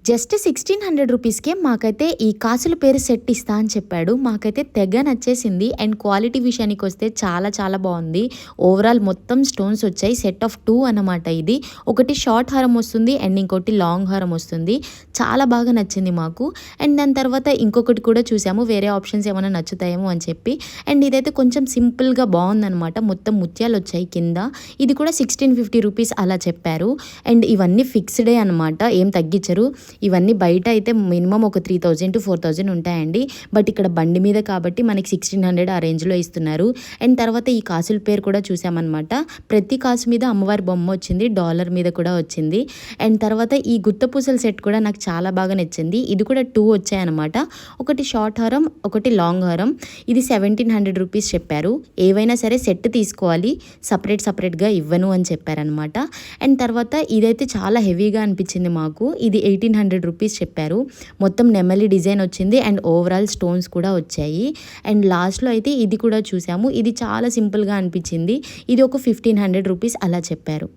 Just 1600 రూపీస్కే మాకైతే ఈ కాసుల పేరు సెట్ ఇస్తా అని చెప్పాడు. మాకైతే తెగ నచ్చేసింది. అండ్ క్వాలిటీ విషయానికి వస్తే చాలా చాలా బాగుంది. ఓవరాల్ మొత్తం స్టోన్స్ వచ్చాయి. సెట్ ఆఫ్ 2 అన్నమాట ఇది. ఒకటి షార్ట్ హారం వస్తుంది అండ్ ఇంకోటి లాంగ్ హారం వస్తుంది. చాలా బాగా నచ్చింది మాకు. అండ్ దాని తర్వాత ఇంకొకటి కూడా చూసాము, వేరే ఆప్షన్స్ ఏమైనా నచ్చుతాయేమో అని చెప్పి. అండ్ ఇదైతే కొంచెం సింపుల్గా బాగుందనమాట. మొత్తం ముత్యాలు వచ్చాయి కింద. ఇది కూడా 1650 రూపీస్ అలా చెప్పారు. అండ్ ఇవన్నీ ఫిక్స్డే అనమాట, ఏం తగ్గించరు. ఇవన్నీ బయట అయితే మినిమం ఒక 3000 to 4000 ఉంటాయండి. బట్ ఇక్కడ బండి మీద కాబట్టి మనకి 1600 ఆ రేంజ్లో ఇస్తున్నారు. అండ్ తర్వాత ఈ కాసుల పేరు కూడా చూసామన్నమాట. ప్రతి కాసు మీద అమ్మవారి బొమ్మ వచ్చింది, డాలర్ మీద కూడా వచ్చింది. అండ్ తర్వాత ఈ గుత్తపూసల సెట్ కూడా నాకు చాలా బాగా నచ్చింది. ఇది కూడా 2 వచ్చాయన్నమాట. ఒకటి షార్ట్ హారం, ఒకటి లాంగ్ హారం. ఇది 1700 రూపీస్ చెప్పారు. ఏవైనా సరే సెట్ తీసుకోవాలి, సపరేట్గా ఇవ్వను అని చెప్పారనమాట. అండ్ తర్వాత ఇదైతే చాలా హెవీగా అనిపించింది మాకు. ఇది 1800 రూపీస్ చెప్పారు. మొత్తం నెమలి డిజైన్ వచ్చింది అండ్ ఓవరాల్ స్టోన్స్ కూడా వచ్చాయి. అండ్ లాస్ట్లో అయితే ఇది కూడా చూసాము. ఇది చాలా సింపుల్గా అనిపించింది. ఇది ఒక 1500 రూపీస్ అలా చెప్పారు.